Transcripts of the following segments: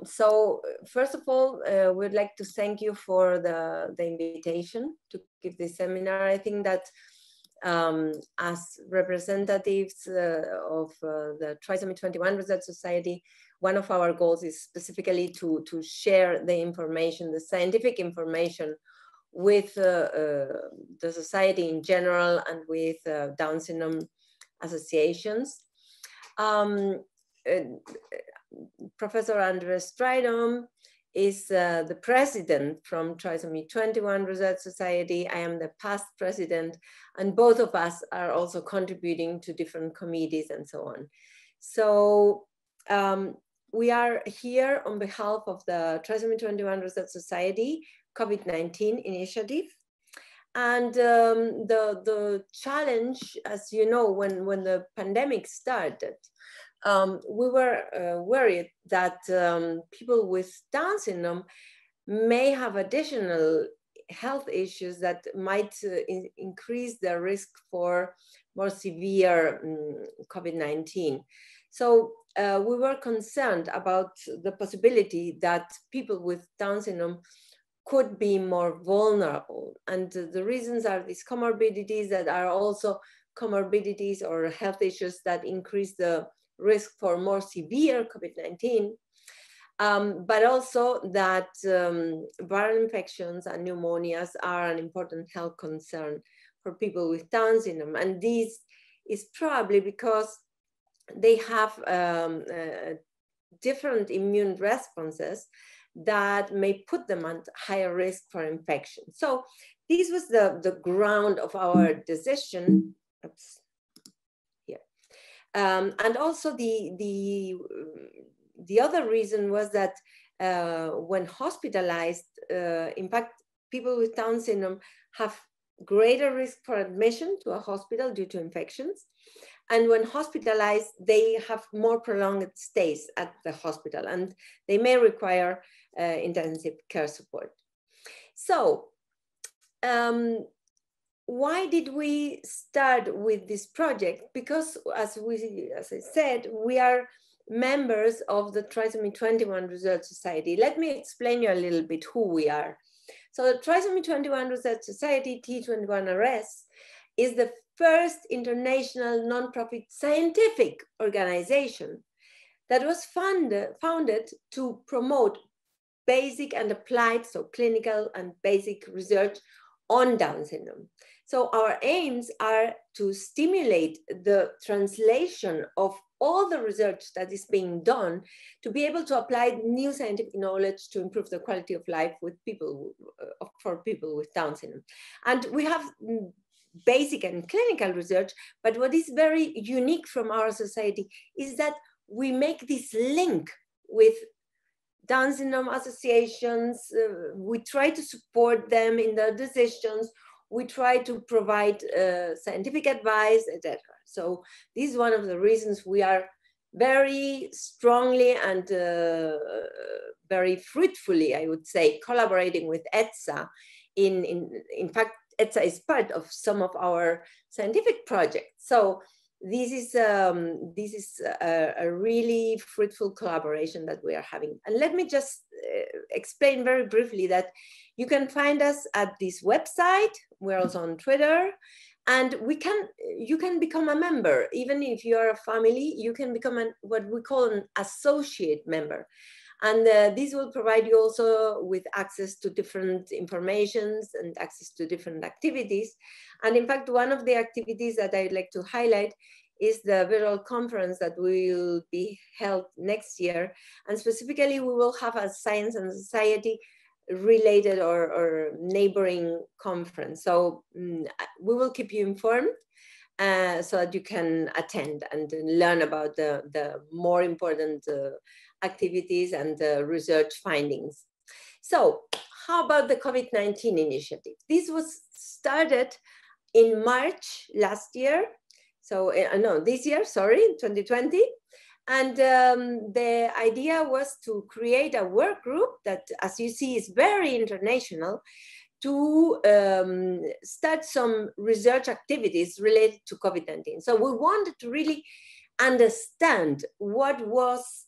So first of all, we'd like to thank you for the invitation to give this seminar. I think that as representatives of the Trisomy 21 Research Society, one of our goals is specifically to share the information, the scientific information, with the society in general and with Down syndrome associations. Professor Strydom'un is the president from Trisomy 21 Research Society. I am the past president, and both of us are also contributing to different committees and so on. So we are here on behalf of the Trisomy 21 Research Society COVID-19 initiative. And the challenge, as you know, when the pandemic started, we were worried that people with Down syndrome may have additional health issues that might increase their risk for more severe COVID-19. So we were concerned about the possibility that people with Down syndrome could be more vulnerable. And the reasons are these comorbidities that are also comorbidities or health issues that increase the risk for more severe COVID-19, but also that viral infections and pneumonias are an important health concern for people with Down syndrome. And this is probably because they have different immune responses that may put them at higher risk for infection. So this was the ground of our decision. Oops. And also the other reason was that when hospitalized, in fact, people with Down syndrome have greater risk for admission to a hospital due to infections. And when hospitalized, they have more prolonged stays at the hospital, and they may require intensive care support. So, why did we start with this project? Because as I said, we are members of the Trisomy 21 Research Society. Let me explain you a little bit who we are. So the Trisomy 21 Research Society, T21RS, is the first international nonprofit scientific organization that was founded to promote basic and applied, so clinical and basic research on Down syndrome. So our aims are to stimulate the translation of all the research that is being done to be able to apply new scientific knowledge to improve the quality of life with people, for people with Down syndrome. And we have basic and clinical research, but what is very unique from our society is that we make this link with Down syndrome associations. We try to support them in their decisions. We try to provide scientific advice, etc. So this is one of the reasons we are very strongly and very fruitfully, I would say, collaborating with EDSA. In fact, EDSA is part of some of our scientific projects. So this is a really fruitful collaboration that we are having. And let me just explain very briefly that you can find us at this website. We're also on Twitter, and you can become a member. Even if you are a family, you can become what we call an associate member. And this will provide you also with access to different informations and access to different activities. And in fact, one of the activities that I'd like to highlight is the virtual conference that will be held next year. And specifically, we will have a science and society related or neighboring conference. So we will keep you informed so that you can attend and learn about the more important activities and research findings. So how about the COVID-19 initiative? This was started in March last year. So no, this year, sorry, 2020. And the idea was to create a work group that, as you see, is very international, to start some research activities related to COVID-19. So we wanted to really understand what was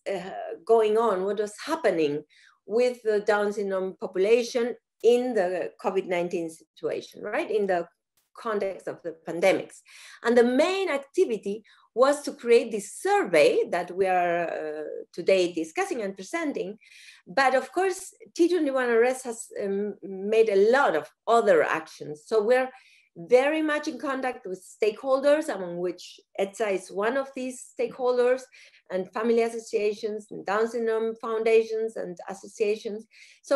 going on, what was happening with the Down syndrome population in the COVID-19 situation, right? In the context of the pandemics. And the main activity was to create this survey that we are today discussing and presenting. But of course, T21RS has made a lot of other actions. So we're very much in contact with stakeholders, among which EDSA is one of these stakeholders, and family associations, and Down syndrome foundations and associations. So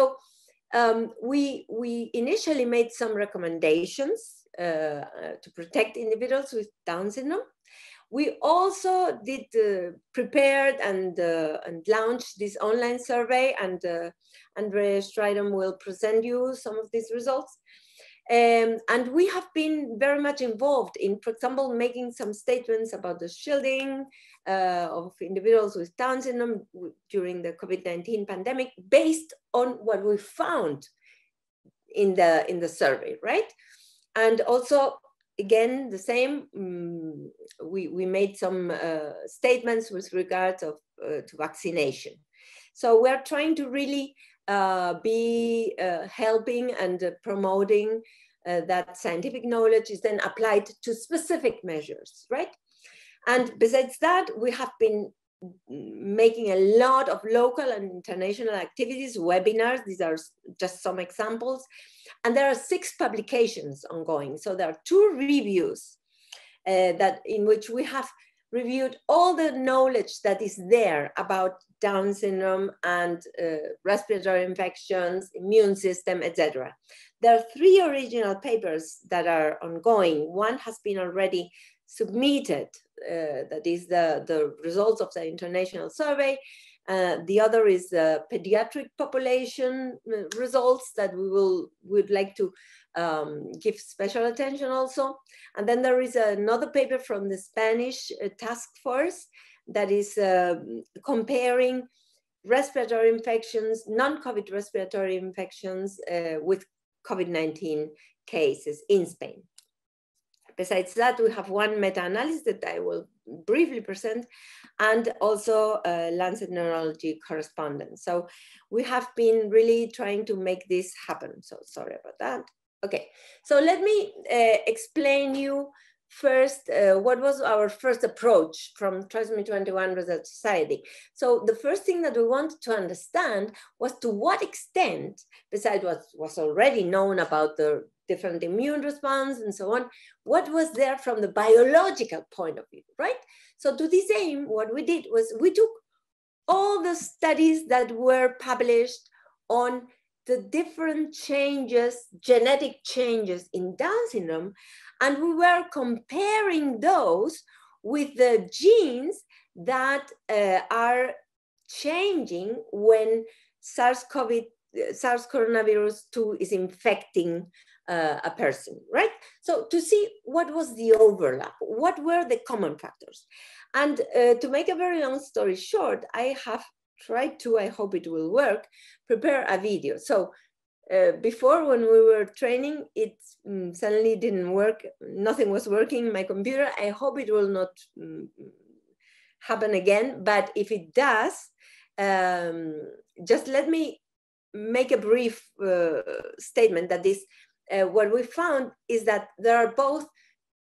we initially made some recommendations to protect individuals with Down syndrome. We also did prepared and launched this online survey, and Andre Strydom'un will present you some of these results. And we have been very much involved in, for example, making some statements about the shielding of individuals with Down syndrome during the COVID-19 pandemic, based on what we found in the survey, right? And also, again, the same, we made some statements with regard to vaccination. So we're trying to really be helping and promoting that scientific knowledge is then applied to specific measures, right? And besides that, we have been making a lot of local and international activities, webinars. These are just some examples. And there are 6 publications ongoing. So there are 2 reviews in which we have reviewed all the knowledge that is there about Down syndrome and respiratory infections, immune system, etc. There are 3 original papers that are ongoing. One has been already submitted, that is the results of the international survey. The other is the pediatric population results that we'd like to give special attention also. And then there is another paper from the Spanish task force that is comparing respiratory infections, non-COVID respiratory infections with COVID-19 cases in Spain. Besides that, we have one meta-analysis that I will briefly present, and also a Lancet Neurology correspondence. So we have been really trying to make this happen. So sorry about that. Okay, so let me explain you first what was our first approach from Trisomy 21 Research Society. So the first thing that we wanted to understand was to what extent, besides what was already known about the different immune response and so on, what was there from the biological point of view, right? So to this aim, what we did was we took all the studies that were published on the different changes, genetic changes in Down syndrome, and we were comparing those with the genes that are changing when SARS coronavirus 2 is infecting a person, right? So to see what was the overlap, what were the common factors. And to make a very long story short, I have tried to, I hope it will work, prepare a video. So before, when we were training, it suddenly didn't work. Nothing was working in my computer. I hope it will not happen again, but if it does, just let me make a brief statement that this, what we found is that there are both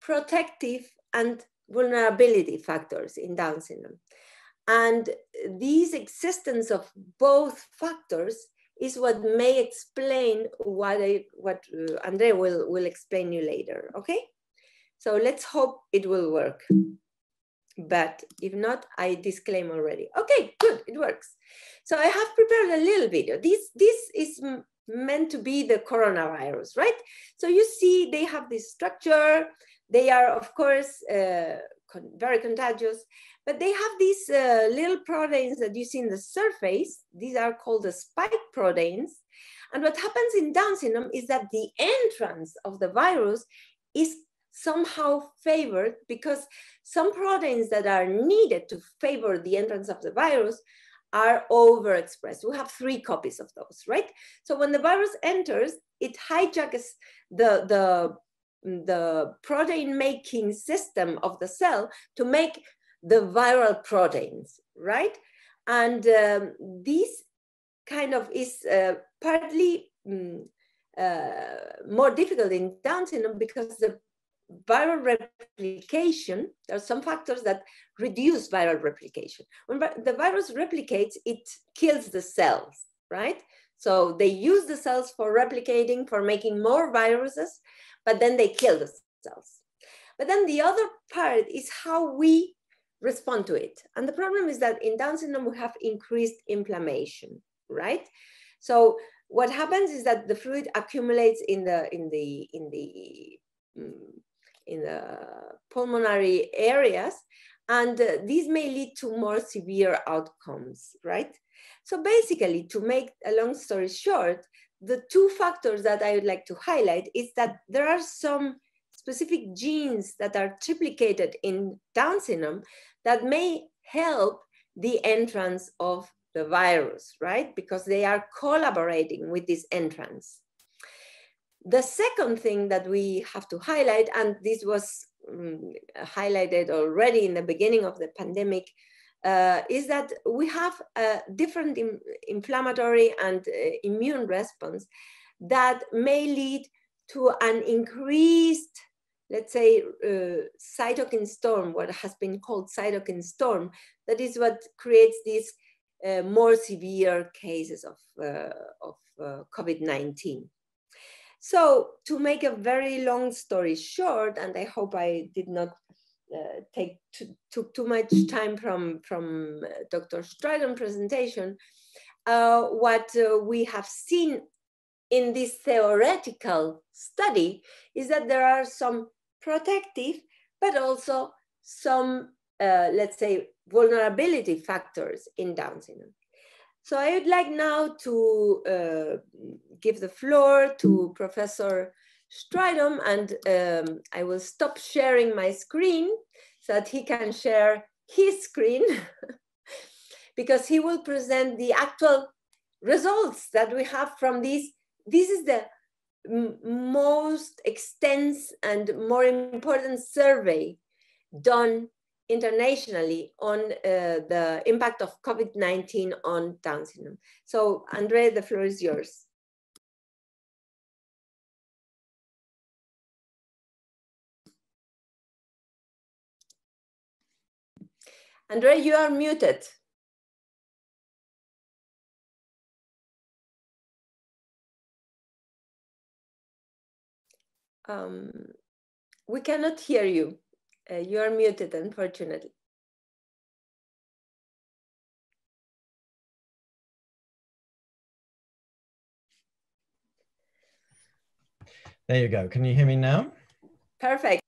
protective and vulnerability factors in Down syndrome. And this existence of both factors is what may explain what Andre will explain you later, okay? So let's hope it will work. But if not, I disclaim already. Okay, good, it works. So I have prepared a little video. This is meant to be the coronavirus, right? So you see they have this structure. They are, of course, very contagious, but they have these little proteins that you see in the surface. These are called the spike proteins. And what happens in Down syndrome is that the entrance of the virus is somehow favored because some proteins that are needed to favor the entrance of the virus are overexpressed. We have 3 copies of those, right? So when the virus enters, it hijacks the protein making system of the cell to make the viral proteins, right? And this kind of is partly more difficult in Down syndrome because the viral replication, there are some factors that reduce viral replication. When the virus replicates, it kills the cells, right? So they use the cells for replicating, for making more viruses, but then they kill the cells. But then the other part is how we respond to it. And the problem is that in Down syndrome, we have increased inflammation, right? So what happens is that the fluid accumulates in the pulmonary areas, and these may lead to more severe outcomes, right? So basically, to make a long story short, the two factors that I would like to highlight is that there are some specific genes that are triplicated in Down syndrome that may help the entrance of the virus, right? Because they are collaborating with this entrance. The second thing that we have to highlight, and this was highlighted already in the beginning of the pandemic, is that we have a different inflammatory and immune response that may lead to an increased, let's say, cytokine storm, what has been called cytokine storm. That is what creates these more severe cases of COVID-19. So to make a very long story short, and I hope I did not take too much time from Dr. Strydom's presentation, what we have seen in this theoretical study is that there are some protective, but also some, let's say, vulnerability factors in Down syndrome. So I would like now to give the floor to Professor Strydom'un, and I will stop sharing my screen so that he can share his screen because he will present the actual results that we have from these. This is the most extensive and more important survey done internationally on the impact of COVID-19 on Down syndrome. So Andre, the floor is yours. Andre, you are muted. We cannot hear you. You are muted, unfortunately. There you go. Can you hear me now? Perfect.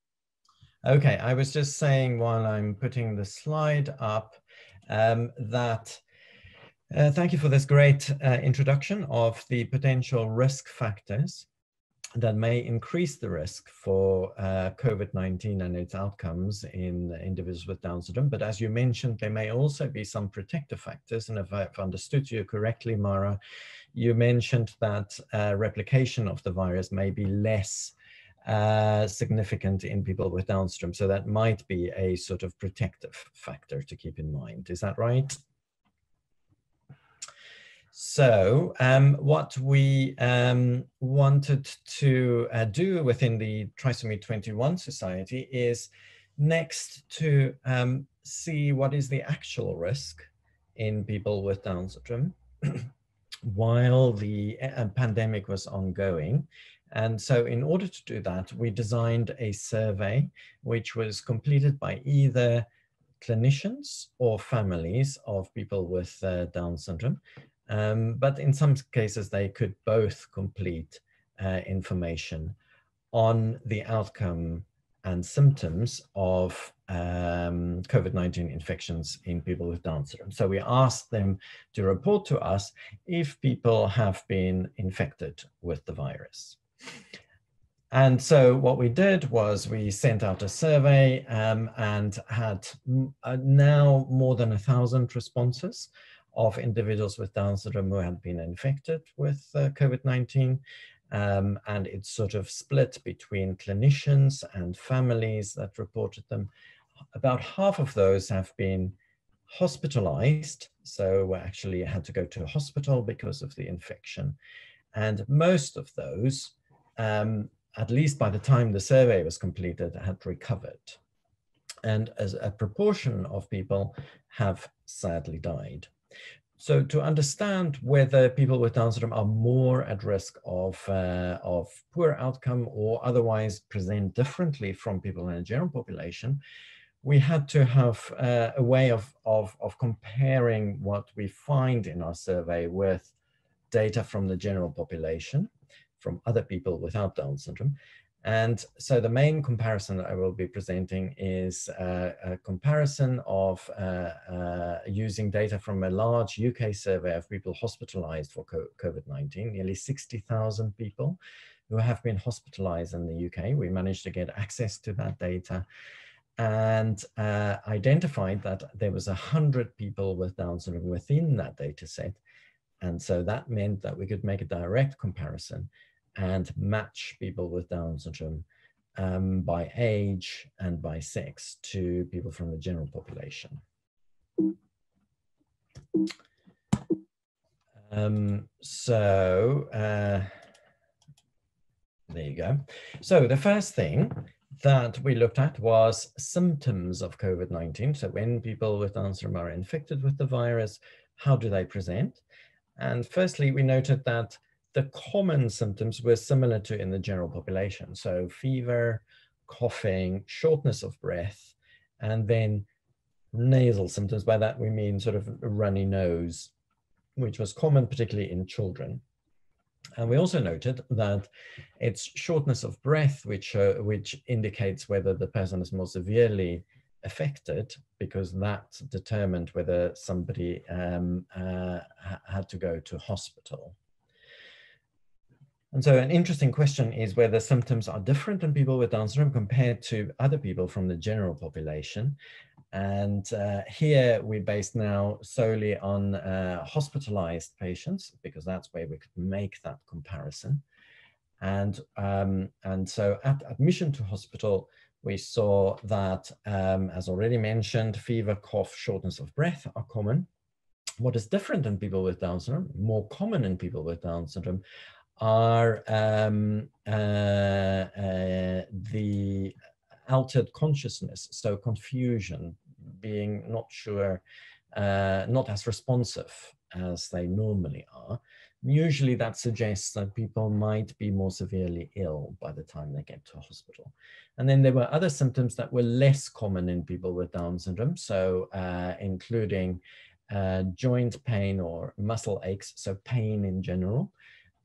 Okay, I was just saying while I'm putting the slide up that thank you for this great introduction of the potential risk factors that may increase the risk for COVID-19 and its outcomes in individuals with Down syndrome. But as you mentioned, there may also be some protective factors. And if I've understood you correctly, Mrna, you mentioned that replication of the virus may be less significant in people with Down syndrome. So that might be a sort of protective factor to keep in mind. Is that right? So what we wanted to do within the Trisomy 21 Society is next to see what is the actual risk in people with Down syndrome while the pandemic was ongoing. And so in order to do that, we designed a survey which was completed by either clinicians or families of people with Down syndrome. But in some cases, they could both complete information on the outcome and symptoms of COVID-19 infections in people with Down syndrome. So we asked them to report to us if people have been infected with the virus. And so what we did was we sent out a survey and had now more than 1,000 responses of individuals with Down syndrome who had been infected with COVID-19. And it's sort of split between clinicians and families that reported them. About half of those have been hospitalized, so actually had to go to a hospital because of the infection. And most of those, at least by the time the survey was completed, had recovered. And as a proportion of people have sadly died. So to understand whether people with Down syndrome are more at risk of poor outcome or otherwise present differently from people in the general population, we had to have a way of comparing what we find in our survey with data from the general population, from other people without Down syndrome. And so the main comparison that I will be presenting is a comparison of using data from a large UK survey of people hospitalized for COVID-19, nearly 60,000 people who have been hospitalized in the UK. We managed to get access to that data and identified that there was 100 people with Down syndrome within that data set. And so that meant that we could make a direct comparison and match people with Down syndrome by age and by sex to people from the general population. There you go. So the first thing that we looked at was symptoms of COVID-19. So when people with Down syndrome are infected with the virus, how do they present? And firstly, we noted that the common symptoms were similar to in the general population. So fever, coughing, shortness of breath, and then nasal symptoms. By that we mean sort of a runny nose, which was common particularly in children. And we also noted that it's shortness of breath, which indicates whether the person is more severely affected, because that determined whether somebody had to go to hospital. And so an interesting question is whether symptoms are different in people with Down syndrome compared to other people from the general population. And here we based now solely on hospitalized patients, because that's where we could make that comparison. And so at admission to hospital, we saw that, as already mentioned, fever, cough, shortness of breath are common. What is different in people with Down syndrome, more common in people with Down syndrome, are the altered consciousness, so confusion, being not sure, not as responsive as they normally are. Usually that suggests that people might be more severely ill by the time they get to a hospital. And then there were other symptoms that were less common in people with Down syndrome, so including joint pain or muscle aches, so pain in general,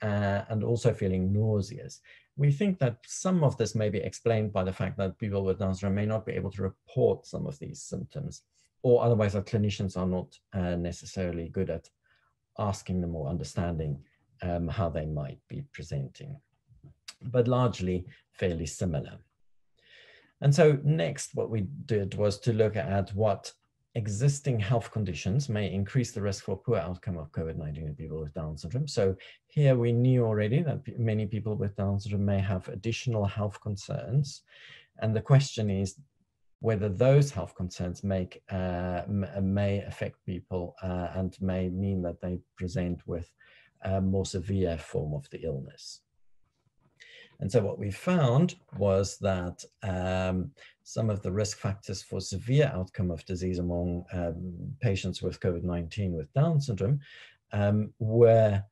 and also feeling nauseous. We think that some of this may be explained by the fact that people with Down syndrome may not be able to report some of these symptoms, or otherwise our clinicians are not necessarily good at asking them or understanding how they might be presenting, but largely fairly similar. And so next, what we did was to look at what existing health conditions may increase the risk for poor outcome of COVID-19 in people with Down syndrome. So here we knew already that many people with Down syndrome may have additional health concerns. And the question is whether those health concerns may affect people and may mean that they present with a more severe form of the illness. And so what we found was that some of the risk factors for severe outcome of disease among patients with COVID-19 with Down syndrome were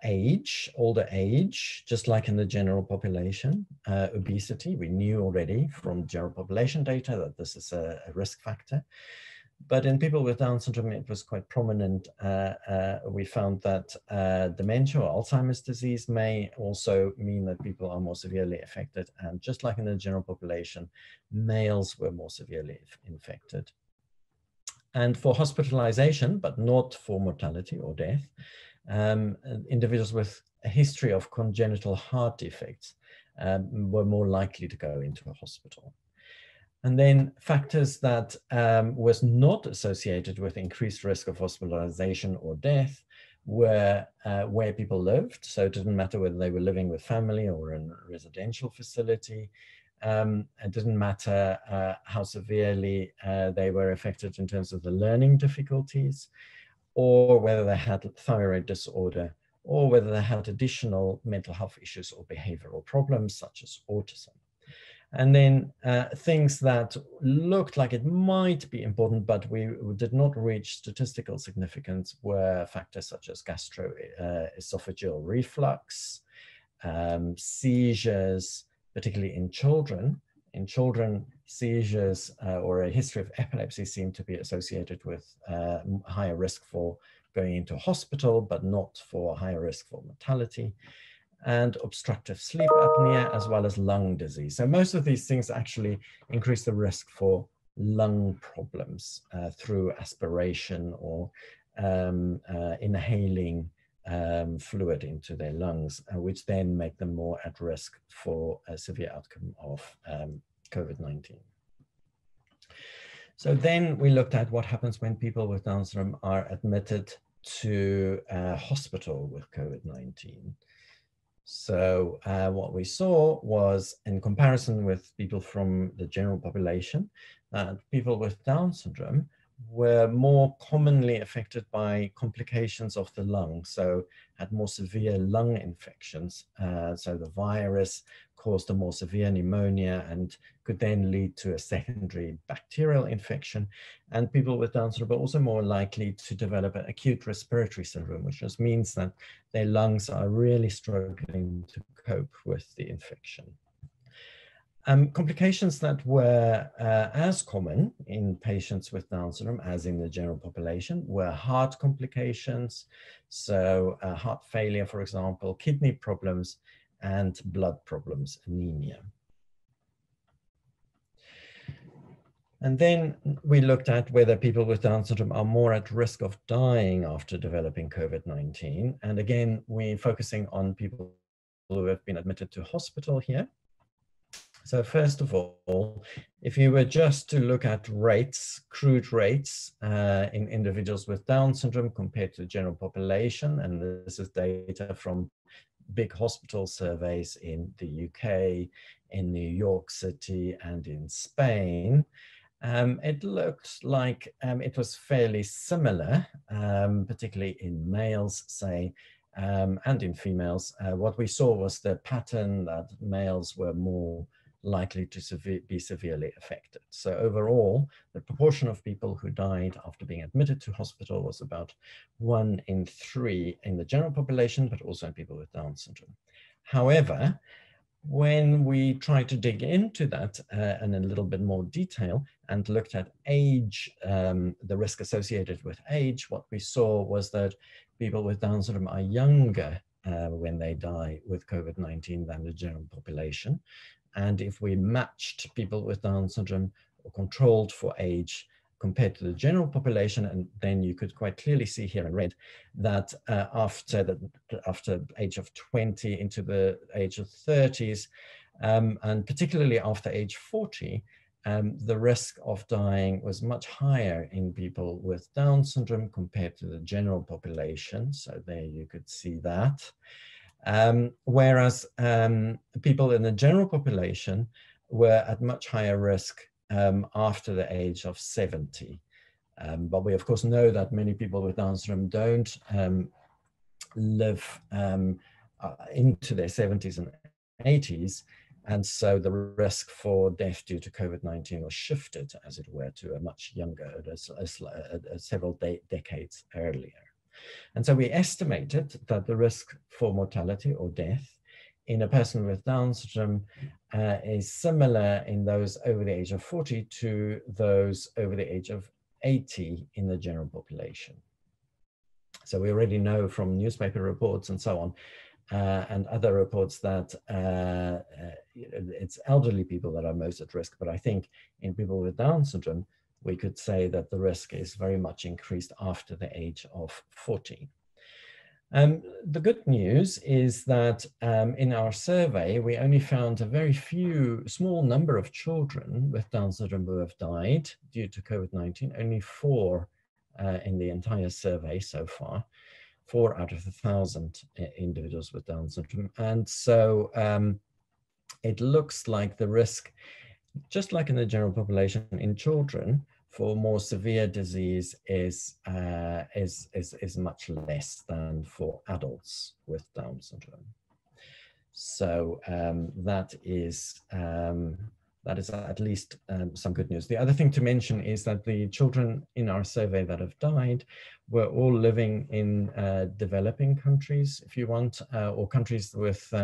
age, older age, just like in the general population, obesity. We knew already from general population data that this is a risk factor. But in people with Down syndrome, it was quite prominent. We found that dementia or Alzheimer's disease may also mean that people are more severely affected. And just like in the general population, males were more severely infected. And for hospitalization, but not for mortality or death, individuals with a history of congenital heart defects were more likely to go into a hospital. And then factors that was not associated with increased risk of hospitalization or death were where people lived. So it didn't matter whether they were living with family or in a residential facility, It didn't matter how severely they were affected in terms of the learning difficulties, or whether they had thyroid disorder, or whether they had additional mental health issues or behavioral problems such as autism. And then things that looked like it might be important, but we did not reach statistical significance, were factors such as gastroesophageal reflux, seizures, particularly in children. In children, seizures or a history of epilepsy seem to be associated with higher risk for going into hospital, but not for higher risk for mortality, and obstructive sleep apnea, as well as lung disease. So most of these things actually increase the risk for lung problems through aspiration or inhaling fluid into their lungs, which then make them more at risk for a severe outcome of COVID-19. So then we looked at what happens when people with Down syndrome are admitted to a hospital with COVID-19. So what we saw was, in comparison with people from the general population, that people with Down syndrome were more commonly affected by complications of the lung, so had more severe lung infections. So the virus caused a more severe pneumonia and could then lead to a secondary bacterial infection. And people with Down syndrome are also more likely to develop an acute respiratory syndrome, which just means that their lungs are really struggling to cope with the infection. Complications that were as common in patients with Down syndrome as in the general population were heart complications, so heart failure, for example, kidney problems, and blood problems, anemia. And then we looked at whether people with Down syndrome are more at risk of dying after developing COVID-19. And again, we're focusing on people who have been admitted to hospital here. So first of all, if you were just to look at rates, crude rates in individuals with Down syndrome compared to the general population, and this is data from big hospital surveys in the UK, in New York City, and in Spain, it looked like it was fairly similar, particularly in males, say, and in females. What we saw was the pattern that males were more likely to be severely affected. So overall, the proportion of people who died after being admitted to hospital was about 1 in 3 in the general population, but also in people with Down syndrome. However, when we tried to dig into that in a little bit more detail and looked at age, the risk associated with age, what we saw was that people with Down syndrome are younger when they die with COVID-19 than the general population. And if we matched people with Down syndrome or controlled for age compared to the general population, and then you could quite clearly see here in red that after age of 20 into the age of 30s, and particularly after age 40, the risk of dying was much higher in people with Down syndrome compared to the general population. So there you could see that. Whereas people in the general population were at much higher risk after the age of 70. But we of course know that many people with Down syndrome don't live into their 70s and 80s. And so the risk for death due to COVID-19 was shifted, as it were, to a much younger, several decades earlier. And so we estimated that the risk for mortality or death in a person with Down syndrome is similar in those over the age of 40 to those over the age of 80 in the general population. So we already know from newspaper reports and so on, and other reports that it's elderly people that are most at risk. But I think in people with Down syndrome, we could say that the risk is very much increased after the age of 40. The good news is that in our survey, we only found a very small number of children with Down syndrome who have died due to COVID-19, only 4 in the entire survey so far, 4 out of 1,000 individuals with Down syndrome. And so it looks like the risk, just like in the general population in children, for more severe disease is much less than for adults with Down syndrome. So that is at least some good news. The other thing to mention is that the children in our survey that have died were all living in developing countries, if you want, or countries with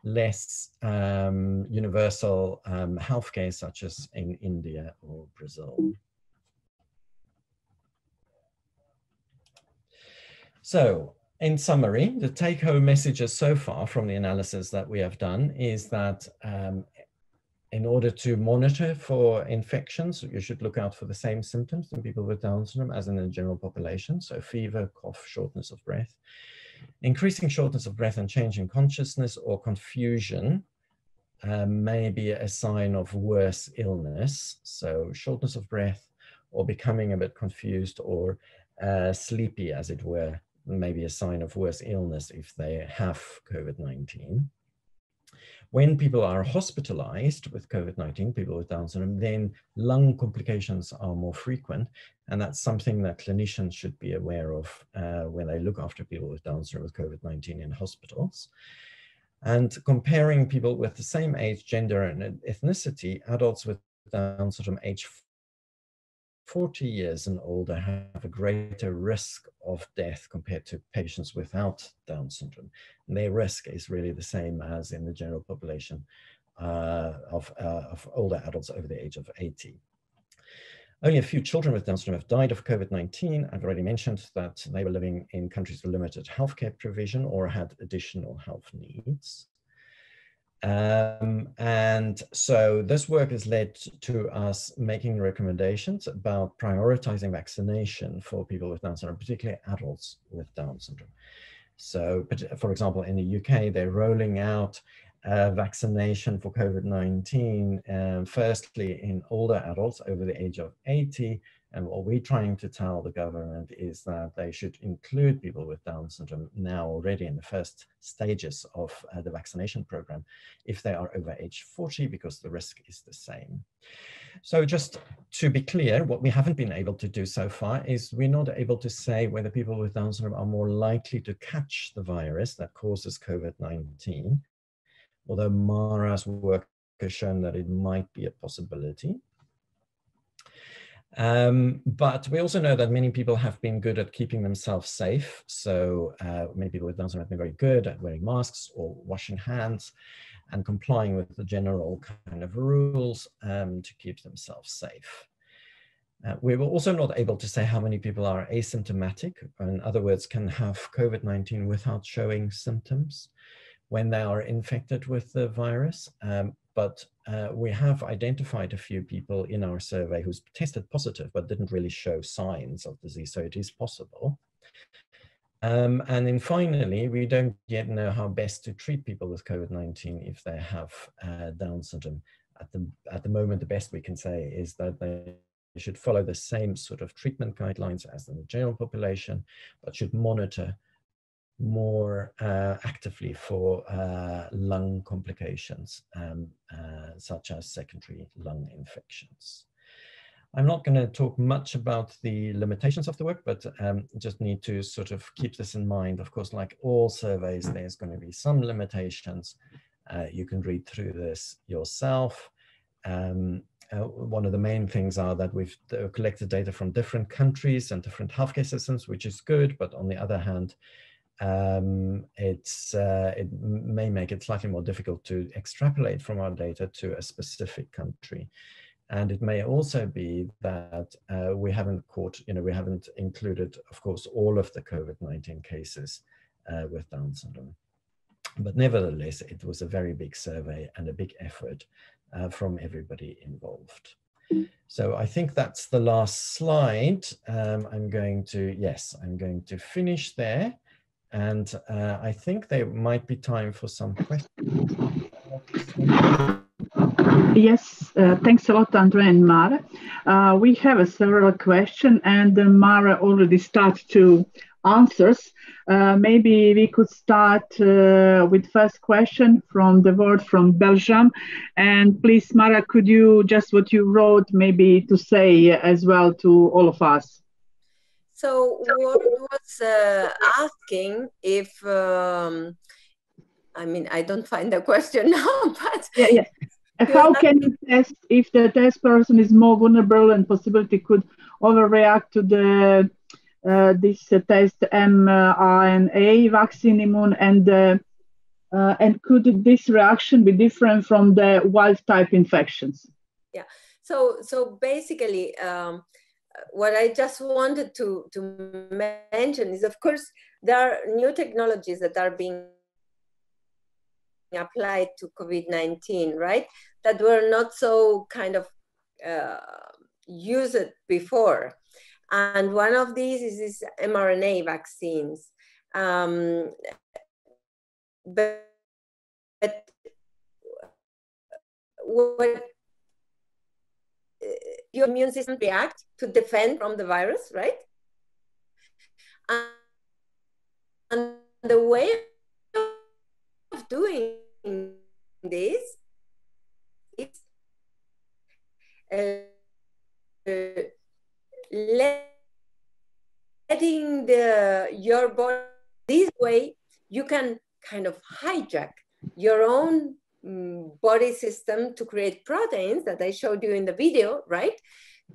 less universal healthcare, such as in India or Brazil. So, in summary, the take-home messages so far from the analysis that we have done is that in order to monitor for infections, you should look out for the same symptoms in people with Down syndrome as in the general population. So fever, cough, shortness of breath. Increasing shortness of breath and change in consciousness or confusion may be a sign of worse illness. So shortness of breath or becoming a bit confused or sleepy, as it were, maybe a sign of worse illness if they have COVID-19. When people are hospitalized with COVID-19, people with Down syndrome, then lung complications are more frequent. And that's something that clinicians should be aware of when they look after people with Down syndrome with COVID-19 in hospitals. And comparing people with the same age, gender, and ethnicity, adults with Down syndrome age 40 years and older have a greater risk of death compared to patients without Down syndrome. And their risk is really the same as in the general population of older adults over the age of 80. Only a few children with Down syndrome have died of COVID-19. I've already mentioned that they were living in countries with limited healthcare provision or had additional health needs. And so this work has led to us making recommendations about prioritizing vaccination for people with Down syndrome, particularly adults with Down syndrome. So, for example, in the UK, they're rolling out vaccination for COVID-19, firstly in older adults over the age of 80. And what we're trying to tell the government is that they should include people with Down syndrome now already in the first stages of the vaccination program if they are over age 40, because the risk is the same. So just to be clear, what we haven't been able to do so far is we're not able to say whether people with Down syndrome are more likely to catch the virus that causes COVID-19, although Mrna's work has shown that it might be a possibility. But we also know that many people have been good at keeping themselves safe. So many people with Down syndrome have been very good at wearing masks or washing hands and complying with the general kind of rules to keep themselves safe. We were also not able to say how many people are asymptomatic, in other words, can have COVID-19 without showing symptoms when they are infected with the virus. But we have identified a few people in our survey who's tested positive, but didn't really show signs of disease, so it is possible. And then finally, we don't yet know how best to treat people with COVID-19 if they have Down syndrome. At the moment, the best we can say is that they should follow the same sort of treatment guidelines as in the general population, but should monitor more actively for lung complications, such as secondary lung infections. I'm not going to talk much about the limitations of the work, but just need to sort of keep this in mind. Of course, like all surveys, there's going to be some limitations. You can read through this yourself. One of the main things are that we've collected data from different countries and different healthcare systems, which is good, but on the other hand, it may make it slightly more difficult to extrapolate from our data to a specific country. And it may also be that we haven't included, of course, all of the COVID-19 cases with Down syndrome. But nevertheless, it was a very big survey and a big effort from everybody involved. So I think that's the last slide. I'm going to finish there. And I think there might be time for some questions. Yes, thanks a lot, Andre and Mrna. We have several questions, and Mrna already started to answers. Maybe we could start with first question from the word from Belgium. And please, Mara, could you just what you wrote maybe to say as well to all of us? So Ward was asking if, I mean, I don't find the question now, but... Yeah. How can you test if the test person is more vulnerable and possibility could overreact to the this test mRNA vaccine immune, and could this reaction be different from the wild type infections? Yeah. So basically, what I just wanted to mention is, of course, there are new technologies that are being applied to COVID-19, right? That were not so kind of used before. And one of these is these mRNA vaccines. But what your immune system react to defend from the virus, right? And the way of doing this is letting your body, this way you can kind of hijack your own body system to create proteins that I showed you in the video, right?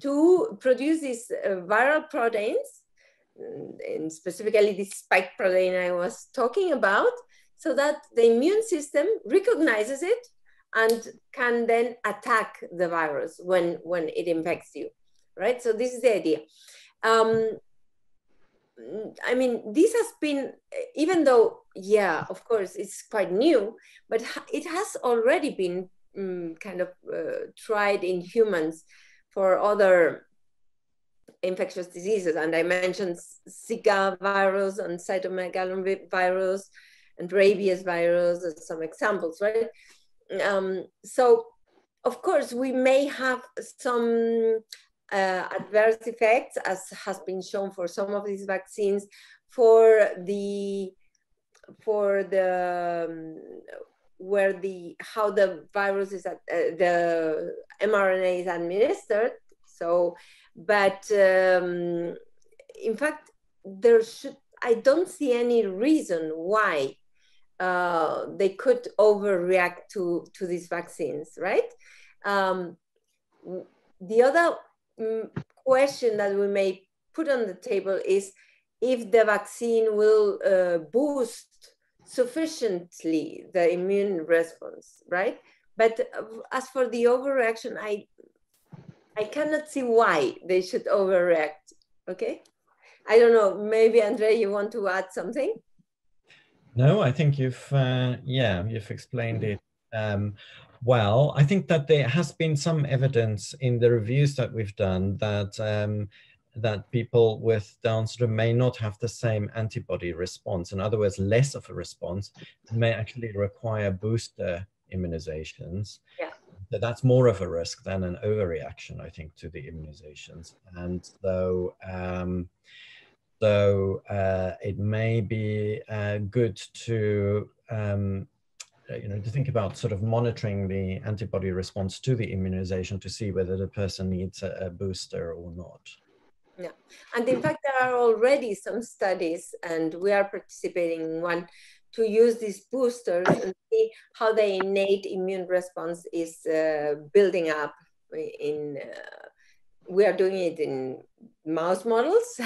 To produce these viral proteins, and specifically this spike protein I was talking about, so that the immune system recognizes it and can then attack the virus when it infects you, right? So this is the idea. I mean, this has been, even though, yeah, of course, it's quite new, but it has already been kind of tried in humans for other infectious diseases. And I mentioned Zika virus and cytomegalovirus and rabies virus as some examples, right? So, of course, we may have some adverse effects, as has been shown for some of these vaccines, for the how the virus is the mRNA is administered. So, but in fact, I don't see any reason why they could overreact to these vaccines, right? The other question that we may put on the table is if the vaccine will boost sufficiently the immune response, right? But as for the overreaction, I cannot see why they should overreact, okay? I don't know, maybe Andrei, you want to add something? No, I think you've explained it well. I think that there has been some evidence in the reviews that we've done that that people with Down syndrome may not have the same antibody response. In other words, less of a response, may actually require booster immunizations. Yeah. So that's more of a risk than an overreaction, I think, to the immunizations. And though it may be good to to think about sort of monitoring the antibody response to the immunization to see whether the person needs a booster or not. Yeah, and in fact, there are already some studies, and we are participating in one, to use these boosters and see how the innate immune response is building up. We are doing it in mouse models,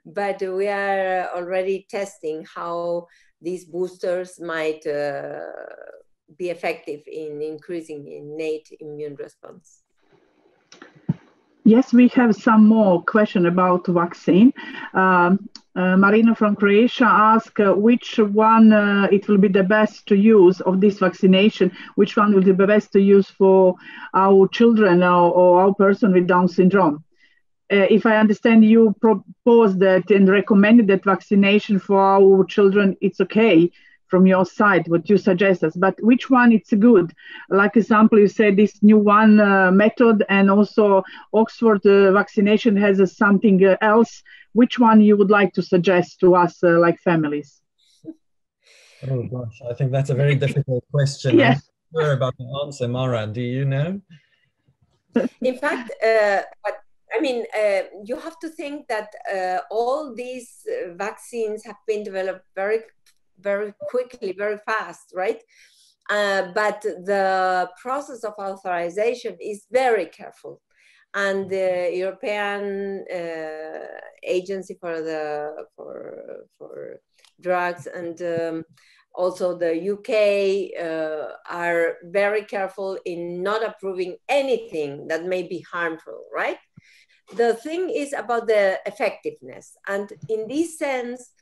but we are already testing how these boosters might be effective in increasing innate immune response. Yes, we have some more question about vaccine. Marina from Croatia asked which one it will be the best to use of this vaccination, which one will be the best to use for our children or our person with Down syndrome. If I understand, you proposed that and recommended that vaccination for our children, it's okay from your side, what you suggest us, but which one it's good? Like example, you said this new one method, and also Oxford vaccination has something else which one you would like to suggest to us, like families? Oh gosh, I think that's a very difficult question. Yes. I'm not sure about the answer. Mara, do you know? In fact, you have to think that all these vaccines have been developed very, very quickly, very fast, right? But the process of authorization is very careful. And the European Agency for Drugs and also the UK are very careful in not approving anything that may be harmful, right? The thing is about the effectiveness. And in this sense,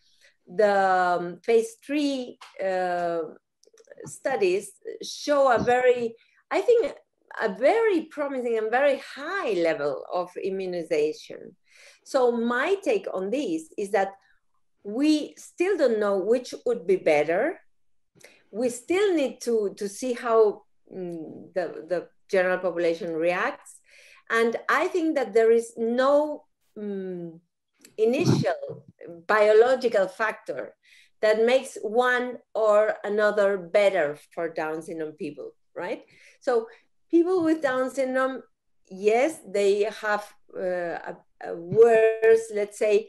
the phase 3 studies show a very promising and very high level of immunization. So my take on this is that we still don't know which would be better. We still need to see how the general population reacts. And I think that there is no initial biological factor that makes one or another better for Down syndrome people, right? So people with Down syndrome, yes, they have a worse, let's say,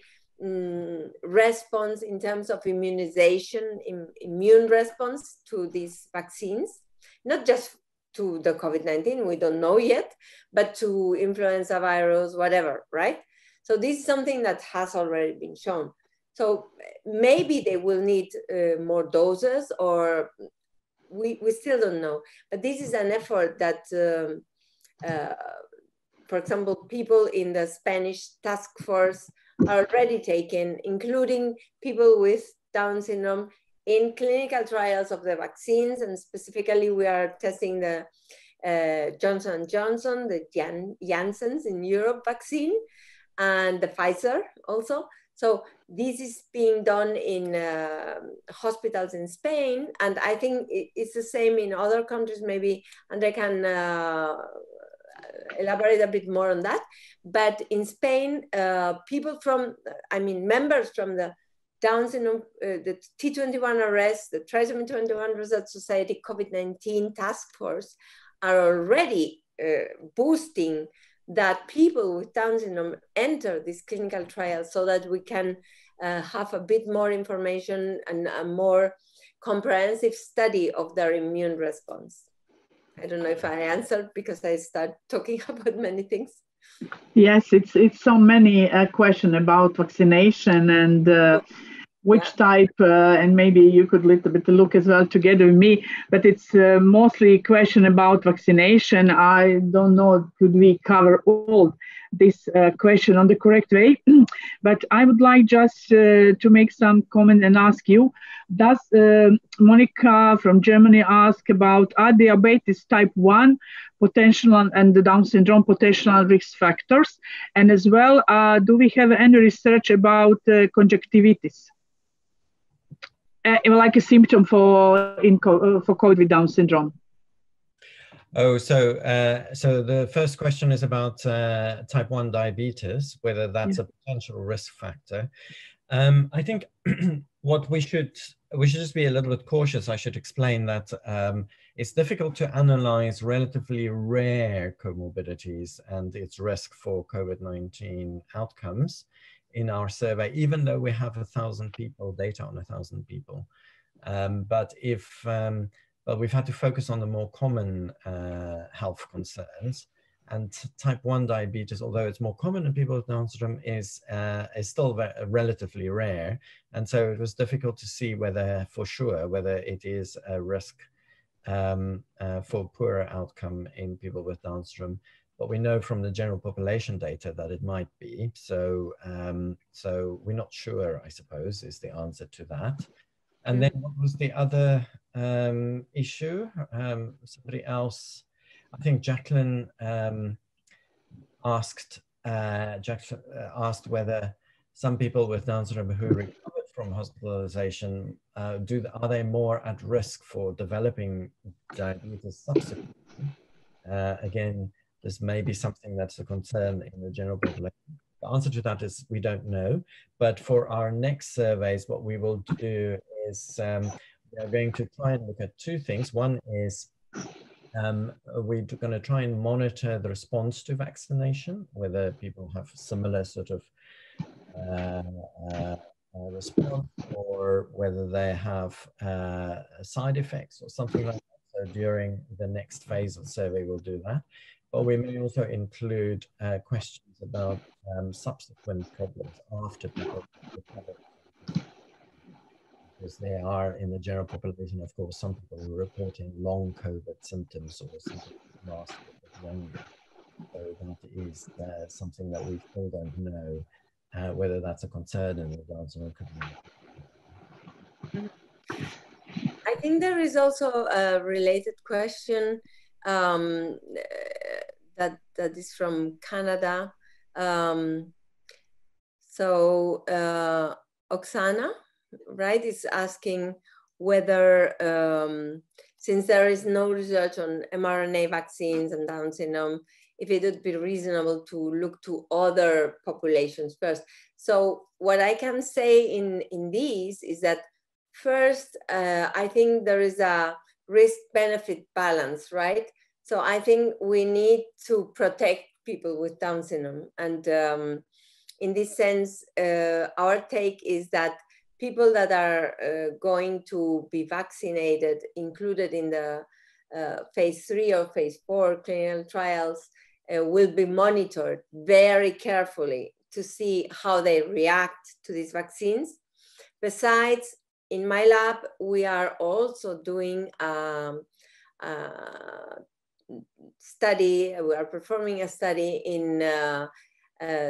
response in terms of immunization, immune response to these vaccines, not just to the COVID-19, we don't know yet, but to influenza virus, whatever, right? So this is something that has already been shown. So maybe they will need more doses, or we still don't know. But this is an effort that, for example, people in the Spanish task force are already taken, including people with Down syndrome, in clinical trials of the vaccines. And specifically, we are testing the Johnson & Johnson, the Janssen's in Europe vaccine, and the Pfizer also. So this is being done in hospitals in Spain, and I think it's the same in other countries. Maybe Andre can elaborate a bit more on that. But in Spain, people from, members from the Down syndrome, the T21RS, the Trisomy 21 Research Society COVID-19 task force are already boosting that people with Down syndrome enter this clinical trial so that we can have a bit more information and a more comprehensive study of their immune response. I don't know if I answered because I start talking about many things. Yes, it's so many questions about vaccination and which type, and maybe you could a little bit look as well together with me, but it's mostly a question about vaccination. I don't know, could we cover all this question on the correct way? But I would like just to make some comment and ask you, does Monica from Germany ask about are diabetes type 1 potential and the Down syndrome potential risk factors? And as well, do we have any research about conjunctivitis? Like a symptom for COVID with Down syndrome. Oh, so the first question is about type 1 diabetes, whether that's a potential risk factor. I think what we should just be a little bit cautious. I should explain that it's difficult to analyze relatively rare comorbidities and its risk for COVID-19 outcomes in our survey, even though we have 1,000 people, data on 1,000 people. But we've had to focus on the more common health concerns. And type 1 diabetes, although it's more common in people with Down syndrome, is still relatively rare. And so it was difficult to see whether it is a risk for poorer outcome in people with Down syndrome. But we know from the general population data that it might be. So we're not sure, I suppose, is the answer to that. And then what was the other issue? Somebody else, I think Jacqueline asked whether some people with Down syndrome who recovered from hospitalization, are they more at risk for developing diabetes subsequently? Again, this may be something that's a concern in the general population, The answer to that is we don't know. But for our next surveys, what we will do is we are going to try and look at two things. One is we're going to try and monitor the response to vaccination, whether people have similar sort of response, or whether they have side effects or something like that. So during the next phase of the survey, we'll do that. But we may also include questions about subsequent problems after people recover. Because they are, in the general population, of course, some people are reporting long COVID symptoms or symptoms that last longer. So that is something that we still don't know whether that's a concern in regards to community. I think there is also a related question that is from Canada. Oksana, right, is asking whether, since there is no research on mRNA vaccines and Down syndrome, if it would be reasonable to look to other populations first. So what I can say in these is that first, I think there is a risk-benefit balance, right? So I think we need to protect people with Down syndrome. And in this sense, our take is that people that are going to be vaccinated, included in the phase 3 or phase 4 clinical trials, will be monitored very carefully to see how they react to these vaccines. Besides, in my lab, we are also doing a study, we are performing a study in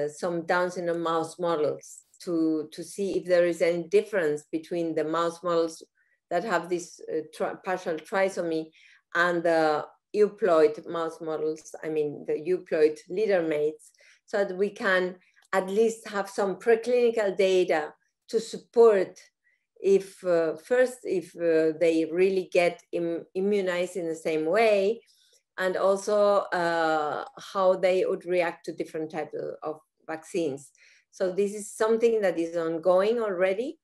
some Down syndrome mouse models to see if there is any difference between the mouse models that have this partial trisomy and the euploid mouse models, I mean the euploid leader mates, so that we can at least have some preclinical data to support if first, if they really get immunized in the same way, and also how they would react to different types of vaccines. So this is something that is ongoing already,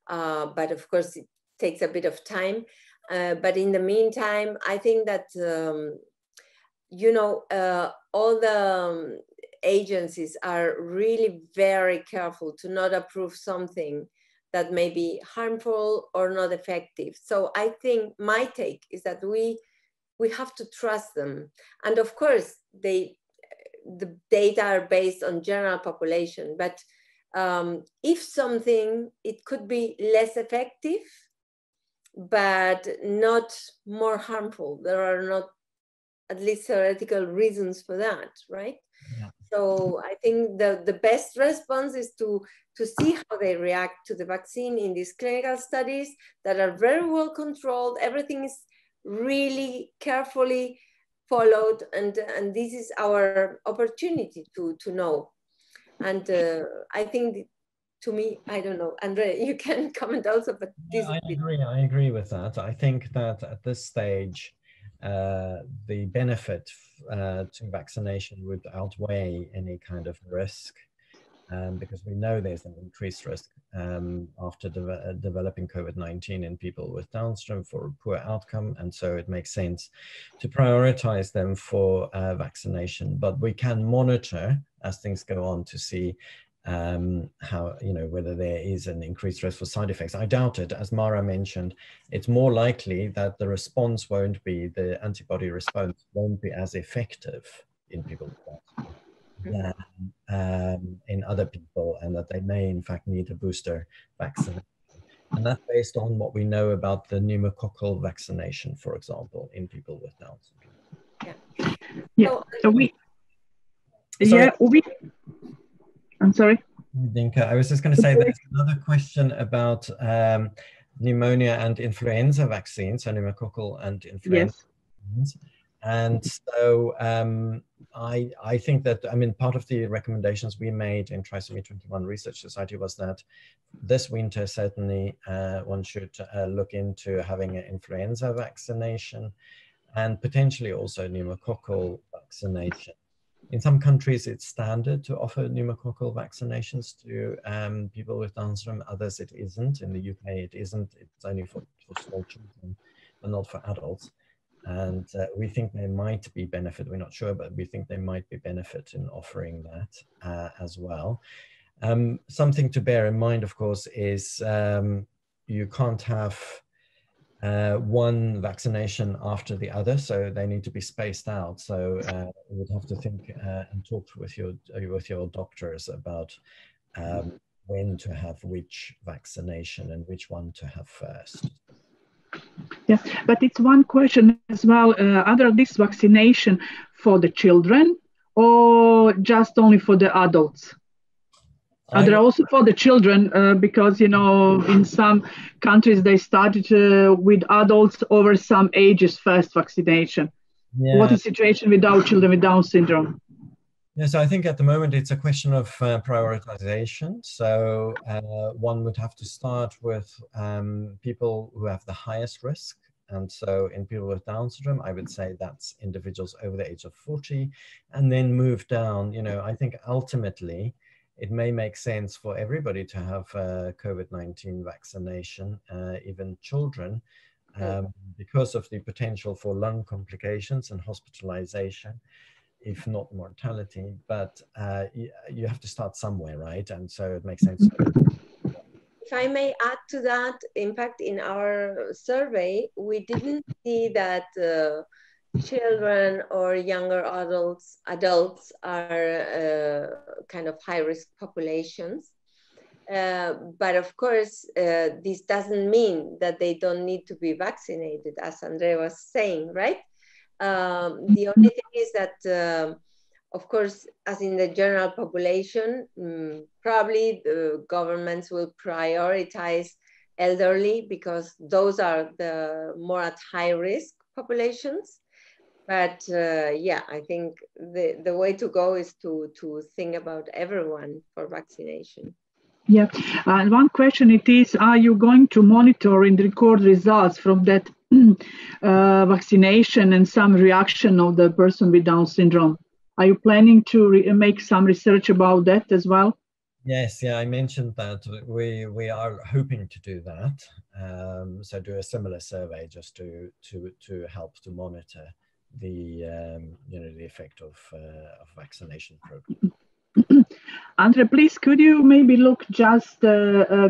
but of course it takes a bit of time. But in the meantime, I think that, you know, all the agencies are really very careful to not approve something that may be harmful or not effective. So I think my take is that we have to trust them. And of course, the data are based on general population, but if something, it could be less effective, but not more harmful. There are not at least theoretical reasons for that, right? Yeah. So I think the best response is to see how they react to the vaccine in these clinical studies that are very well controlled. Everything is really carefully followed, and this is our opportunity to know. And I think, to me, I don't know, Andre, you can comment also, but this I agree with that. I think that at this stage, the benefit to vaccination would outweigh any kind of risk, because we know there's an increased risk after developing COVID-19 in people with Down syndrome for a poor outcome, and so it makes sense to prioritize them for vaccination. But we can monitor as things go on to see how, you know, whether there is an increased risk for side effects. I doubt it. As Mara mentioned, it's more likely that the response won't be, the antibody response won't be as effective in people with that than in other people, and that they may in fact need a booster vaccination. And that's based on what we know about the pneumococcal vaccination, for example, in people with Down syndrome. I'm sorry. Dinka, I was just going to say there's another question about pneumonia and influenza vaccines, so pneumococcal and influenza. Yes. And so I think that, I mean, part of the recommendations we made in Trisomy 21 Research Society was that this winter, certainly one should look into having an influenza vaccination and potentially also pneumococcal vaccination. In some countries, it's standard to offer pneumococcal vaccinations to people with Down syndrome. Others, it isn't. In the UK, it isn't. It's only for small children, but not for adults. And we think there might be benefit. We're not sure, but we think there might be benefit in offering that as well. Something to bear in mind, of course, is you can't have one vaccination after the other, so they need to be spaced out. So you would have to think and talk with your doctors about when to have which vaccination and which one to have first. Yeah, but it's one question as well. Are this vaccination for the children or just only for the adults? Are there also for the children? Because, you know, in some countries they started with adults over some ages first vaccination. Yeah. What is the situation with our children with Down syndrome? Yes, I think at the moment it's a question of prioritization. So one would have to start with people who have the highest risk. And so in people with Down syndrome, I would say that's individuals over the age of 40, and then move down. You know, I think ultimately it may make sense for everybody to have COVID-19 vaccination, even children, because of the potential for lung complications and hospitalization, if not mortality. But you have to start somewhere, right? And so it makes sense. If I may add to that, in fact, in our survey, we didn't see that children or younger adults are kind of high-risk populations. But of course, this doesn't mean that they don't need to be vaccinated, as Andrea was saying, right? The only thing is that, of course, as in the general population, probably the governments will prioritize elderly because those are the more at high risk populations. But yeah, I think the way to go is to think about everyone for vaccination. Yeah, and one question it is, are you going to monitor and record results from that vaccination and some reaction of the person with Down syndrome? Are you planning to make some research about that as well? Yes, yeah, I mentioned that we are hoping to do that. So do a similar survey just to help to monitor the the effect of vaccination program. Andre, please, could you maybe look just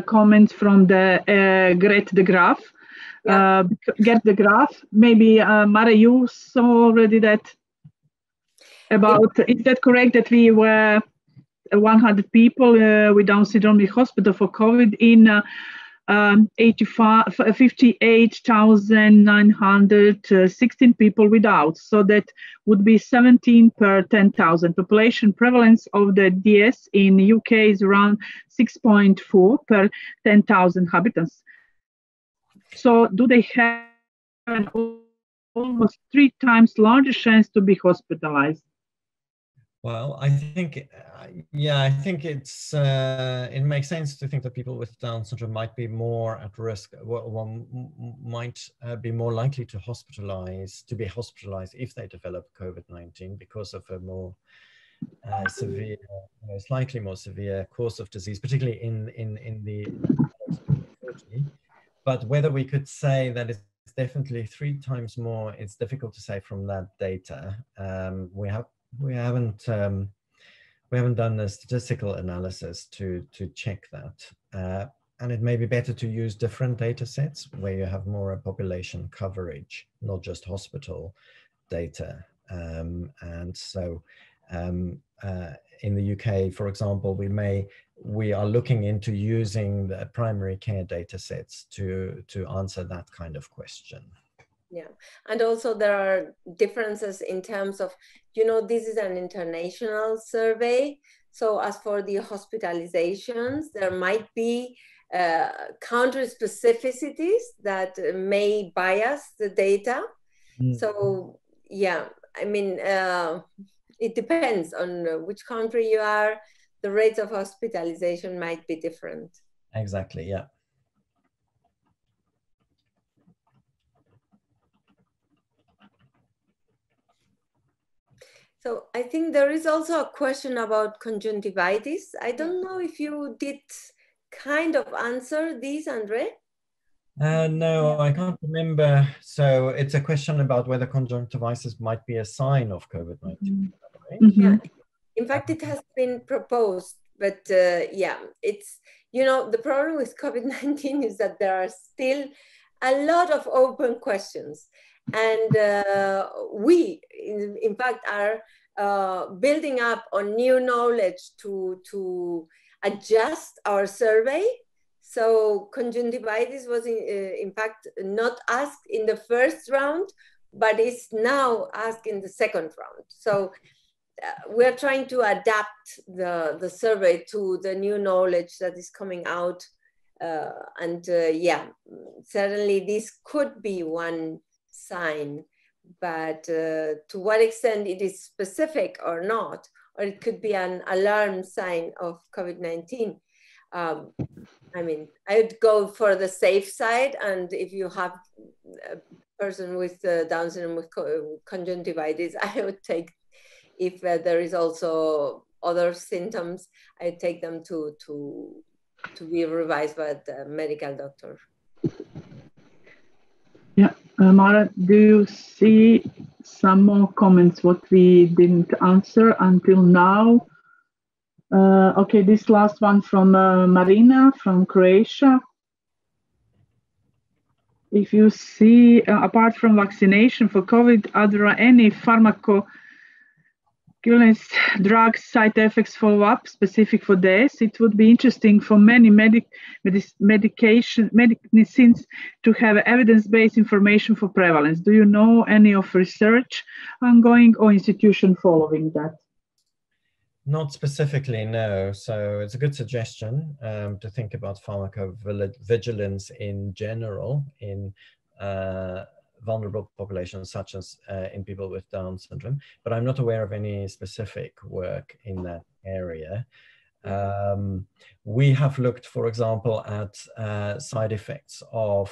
comments from the Get the Graph? Yeah. Get the Graph. Maybe Mara, you saw already that about, is that correct that we were 100 people with Down syndrome in hospital for COVID in 58,916 people without. So that would be 17 per 10,000. Population prevalence of the DS in the UK is around 6.4 per 10,000 inhabitants. So do they have an almost 3 times larger chance to be hospitalized? Well, I think, yeah, I think it's it makes sense to think that people with Down syndrome might be more at risk. One might be more likely to be hospitalized if they develop COVID-19 because of a more severe, slightly more severe course of disease, particularly in the 40. But whether we could say that it's definitely 3 times more, it's difficult to say from that data. We haven't done a statistical analysis to check that, and it may be better to use different data sets where you have more population coverage, not just hospital data. And so in the UK, for example, we are looking into using the primary care data sets to answer that kind of question. Yeah, and also there are differences in terms of, this is an international survey. So as for the hospitalizations, there might be country specificities that may bias the data. So yeah, I mean, it depends on which country you are. The rates of hospitalization might be different. Exactly, yeah. So I think there is also a question about conjunctivitis. I don't know if you did kind of answer this, Andre. No, I can't remember. So it's a question about whether conjunctivitis might be a sign of COVID-19. Right? Yeah, in fact, it has been proposed, but yeah, it's, you know, the problem with COVID-19 is that there are still a lot of open questions. And we, in fact, are building up on new knowledge to adjust our survey. So conjunctivitis was in fact not asked in the first round, but is now asked in the second round. So we're trying to adapt the survey to the new knowledge that is coming out. Yeah, certainly this could be one sign, but to what extent it is specific or not, or it could be an alarm sign of COVID-19. I mean, I would go for the safe side, and if you have a person with Down syndrome with conjunctivitis, I would take, if there is also other symptoms, I would take them to be revised by the medical doctor. Yeah, Mara, do you see some more comments what we didn't answer until now? Okay, this last one from Mrna from Croatia. If you see, apart from vaccination for COVID, are there any pharmacokinetics drugs side effects follow-up specific for this? It would be interesting for many medicines to have evidence-based information for prevalence. Do you know any of research ongoing or institution following that? Not specifically, no. So it's a good suggestion to think about pharmacovigilance in general in vulnerable populations, such as in people with Down syndrome, but I'm not aware of any specific work in that area. We have looked, for example, at side effects of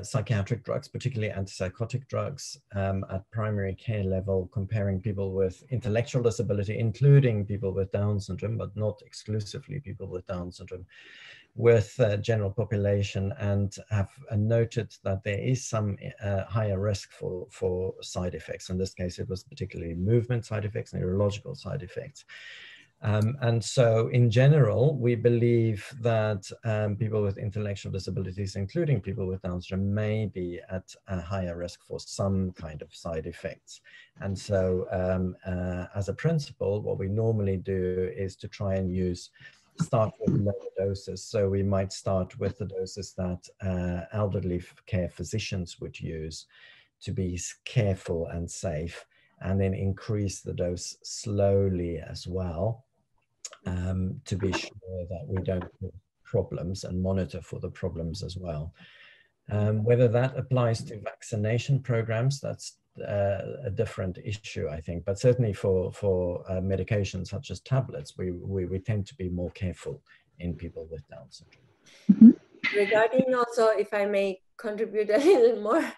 psychiatric drugs, particularly antipsychotic drugs, at primary care level, comparing people with intellectual disability, including people with Down syndrome, but not exclusively people with Down syndrome, with general population, and have noted that there is some higher risk for side effects. In this case, it was particularly movement side effects, neurological side effects. And so in general, we believe that people with intellectual disabilities, including people with Down syndrome, may be at a higher risk for some kind of side effects. And so as a principle, what we normally do is to try and start with lower doses. So we might start with the doses that elderly care physicians would use to be careful and safe, and then increase the dose slowly as well, to be sure that we don't have problems, and monitor for the problems as well. Whether that applies to vaccination programs, that's a different issue, I think, but certainly for medications such as tablets, we tend to be more careful in people with Down syndrome. Regarding also, if I may contribute a little more,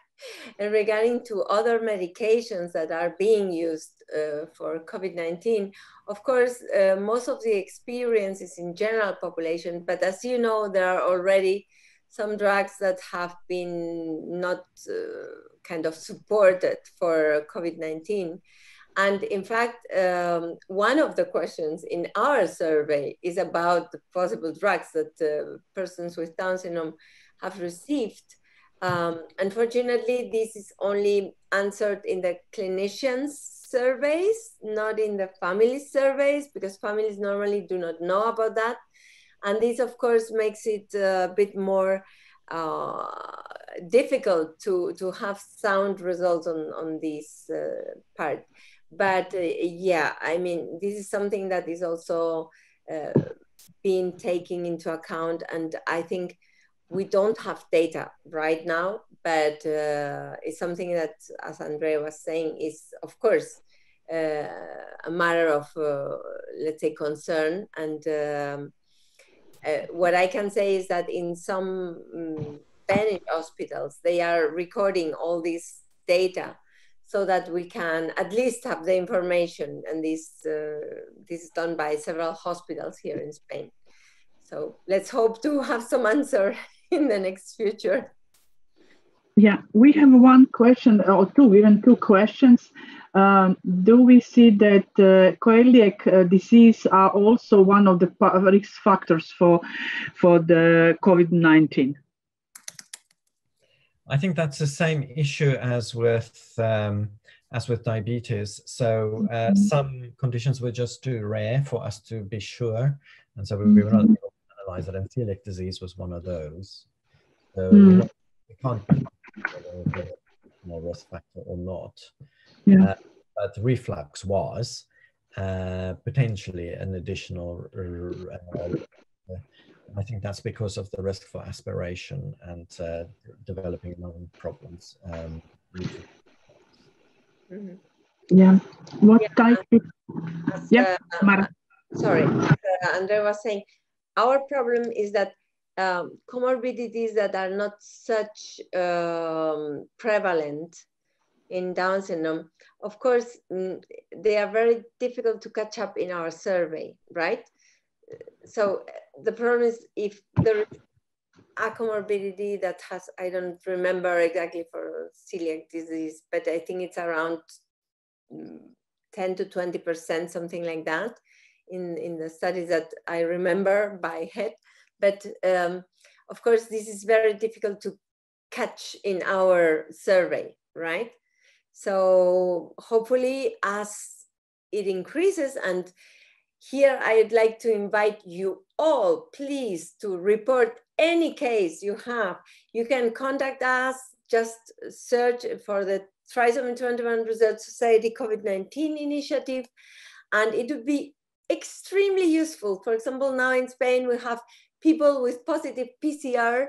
regarding to other medications that are being used for COVID-19, of course, most of the experience is in general population, but as you know, there are already some drugs that have been not kind of supported for COVID-19. And in fact, one of the questions in our survey is about the possible drugs that persons with Down syndrome have received. Unfortunately, this is only answered in the clinicians' surveys, not in the family surveys, because families normally do not know about that. And this, of course, makes it a bit more difficult to have sound results on this part. But yeah, I mean, this is something that is also being taken into account. And I think we don't have data right now, but it's something that, as Andrea was saying, is, of course, a matter of, let's say, concern. And what I can say is that in some Spanish hospitals, they are recording all this data. so that we can at least have the information. And this is done by several hospitals here in Spain. So let's hope to have some answer in the next future. Yeah, we have one question or two, even two questions. Do we see that celiac disease are also one of the risk factors for the COVID-19? I think that's the same issue as with diabetes. So some conditions were just too rare for us to be sure, and so we were not able to analyze it. And celiac disease was one of those. So we can't be whether it's a risk factor or not. Yeah. But reflux was potentially an additional. I think that's because of the risk for aspiration and developing lung problems. Yeah. What type? Yeah. Sorry, Andrea was saying, our problem is that comorbidities that are not such prevalent in Down syndrome, of course, they are very difficult to catch up in our survey, right? So the problem is if there is a comorbidity that has, I don't remember exactly for celiac disease, but I think it's around 10 to 20%, something like that, in the studies that I remember by head. But of course, this is very difficult to catch in our survey, right? So hopefully as it increases, and here I'd like to invite you all, please, to report any case you have. You can contact us, just search for the Trisomy 21 Research Society COVID-19 initiative, and it would be extremely useful. For example, now in Spain, we have people with positive PCR,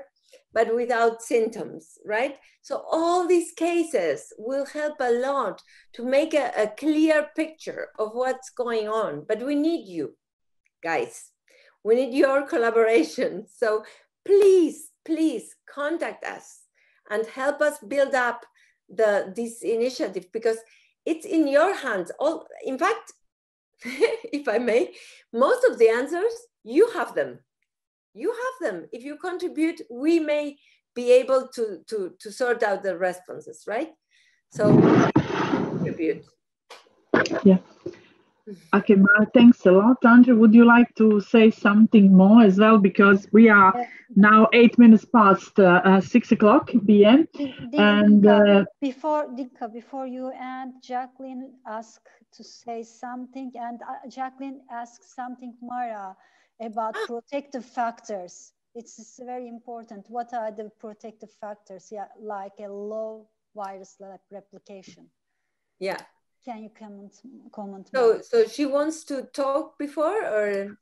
but without symptoms, right? So all these cases will help a lot to make a clear picture of what's going on. But we need you, guys. We need your collaboration. So please, please contact us and help us build up this initiative, because it's in your hands. In fact, if I may, most of the answers, you have them. You have them. If you contribute, we may be able to sort out the responses, right? So contribute. Yeah. Okay, Mara, thanks a lot. Andrew, would you like to say something more as well? Because we are now 8 minutes past 6 o'clock p.m. And before you end, Jacqueline asked to say something, and Jacqueline asked something, Mara, about protective factors. It's very important. What are the protective factors? Yeah, like a low virus replication. Yeah. Can you comment more? So she wants to talk before, or?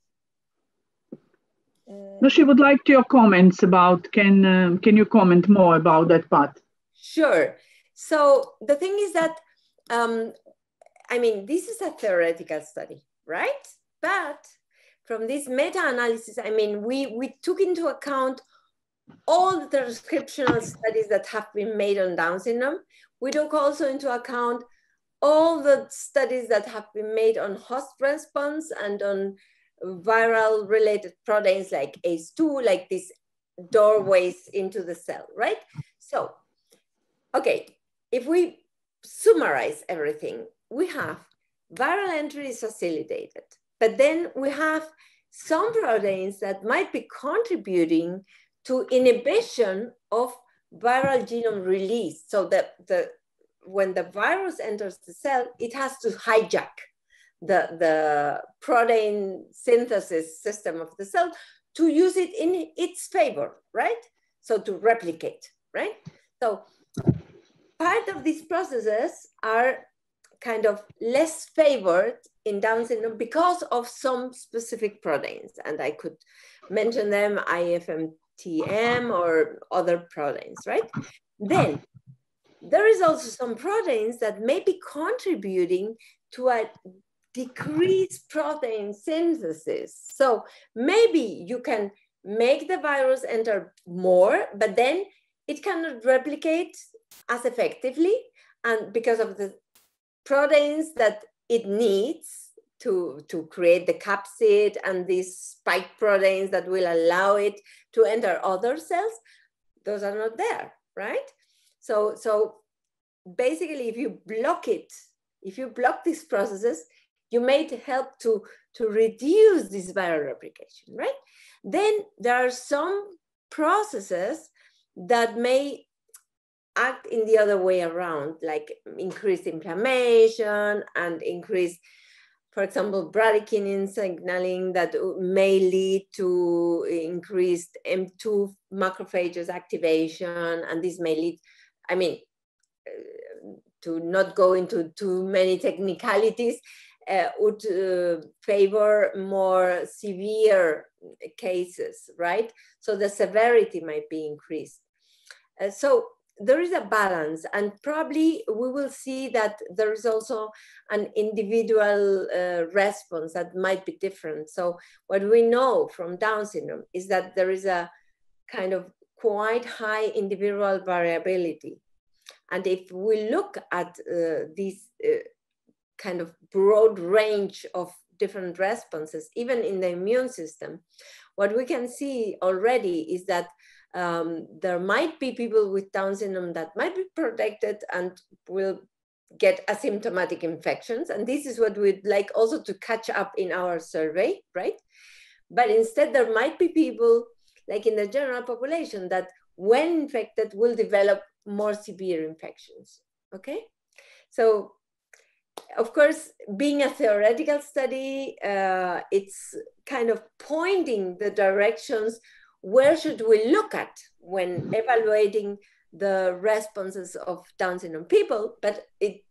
No, she would like your comments about, can you comment more about that part? Sure. So the thing is that, I mean, this is a theoretical study, right? But from this meta-analysis, I mean, we took into account all the transcriptional studies that have been made on Down syndrome. We took also into account all the studies that have been made on host response and on viral related proteins like ACE2, like these doorways into the cell, right? So, okay, if we summarize everything, we have viral entry is facilitated, but then we have some proteins that might be contributing to inhibition of viral genome release. So that when the virus enters the cell, it has to hijack the protein synthesis system of the cell to use it in its favor, right? So to replicate, right? So part of these processes are kind of less favored in Down syndrome because of some specific proteins. And I could mention them, IFMTM or other proteins, right? Then there is also some proteins that may be contributing to a decreased protein synthesis. So maybe you can make the virus enter more, but then it cannot replicate as effectively, and because of the proteins that it needs to create the capsid and these spike proteins that will allow it to enter other cells, those are not there, right? So basically, if you block it, if you block these processes, you may help to reduce this viral replication, right? Then there are some processes that may act in the other way around, like increased inflammation and increase, for example, bradykinin signaling that may lead to increased M2 macrophages activation. And this may lead, I mean, to not go into too many technicalities, would favor more severe cases, right? So the severity might be increased. So there is a balance, and probably we will see that there is also an individual response that might be different. So what we know from Down syndrome is that there is a kind of quite high individual variability. And if we look at this kind of broad range of different responses, even in the immune system, what we can see already is that there might be people with Down syndrome that might be protected and will get asymptomatic infections. And this is what we'd like also to catch up in our survey, right? But instead, there might be people, like in the general population, that when infected will develop more severe infections, okay? So, of course, being a theoretical study, it's kind of pointing the directions. Where should we look at when evaluating the responses of Down syndrome people? But it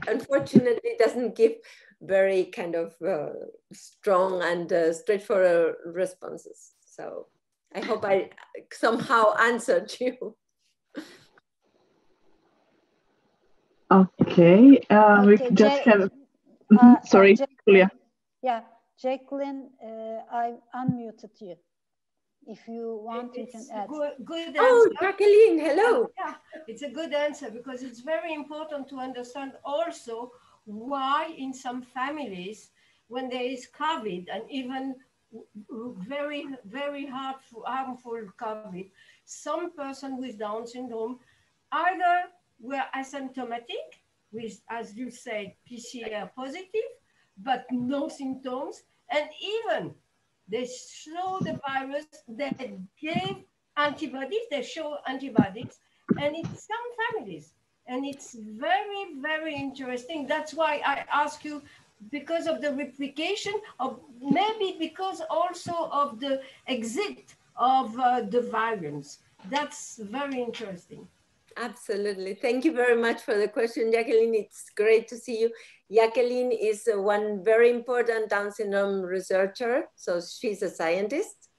unfortunately doesn't give very kind of strong and straightforward responses. So I hope I somehow answered you. Okay, we just have, sorry, Julia. Yeah, Jacqueline, I unmuted you. If you want, you can add. Good answer. Oh, Jacqueline, hello. Yeah, it's a good answer because it's very important to understand also why in some families, when there is COVID and even very, very harmful COVID, some person with Down syndrome either were asymptomatic with, as you said, PCR positive, but no symptoms, and even they show the virus, they gave antibodies, they show antibodies, and it's some families. And it's very, very interesting. That's why I ask you, because of the replication, of maybe because also of the exit of the variants. That's very interesting. Absolutely. Thank you very much for the question, Jacqueline. It's great to see you. Jacqueline is one very important Down syndrome researcher. So she's a scientist,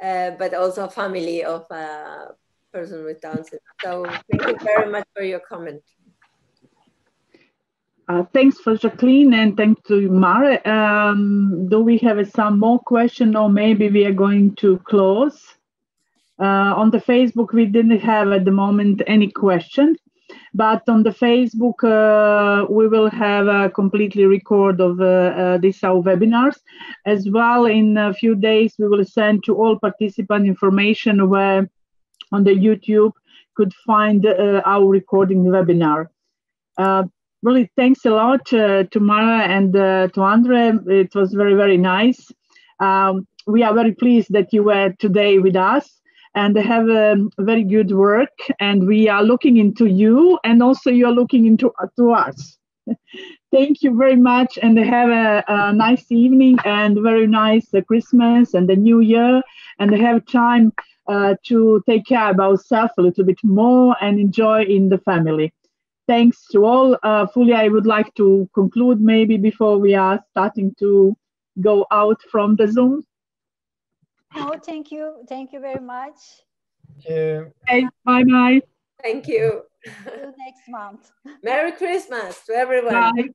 but also a family of a person with Down syndrome. So thank you very much for your comment. Thanks for Jacqueline, and thanks to Mara. Do we have some more questions, or maybe we are going to close? On the Facebook, we didn't have at the moment any questions, but on the Facebook, we will have a completely record of these our webinars. As well, in a few days, we will send to all participant information where on the YouTube could find our recording webinar. Really, thanks a lot to Mara and to Andre. It was very, very nice. We are very pleased that you were today with us, and have a very good work, and we are looking into you, and also you are looking into us. Thank you very much, and have a nice evening and very nice Christmas and the New Year, and have time to take care of ourselves a little bit more and enjoy in the family. Thanks to all. Fully, I would like to conclude maybe before we are starting to go out from the Zoom. No, thank you. Thank you very much. Thank you. Okay, bye-bye. Thank you. See you next month. Merry Christmas to everyone. Bye.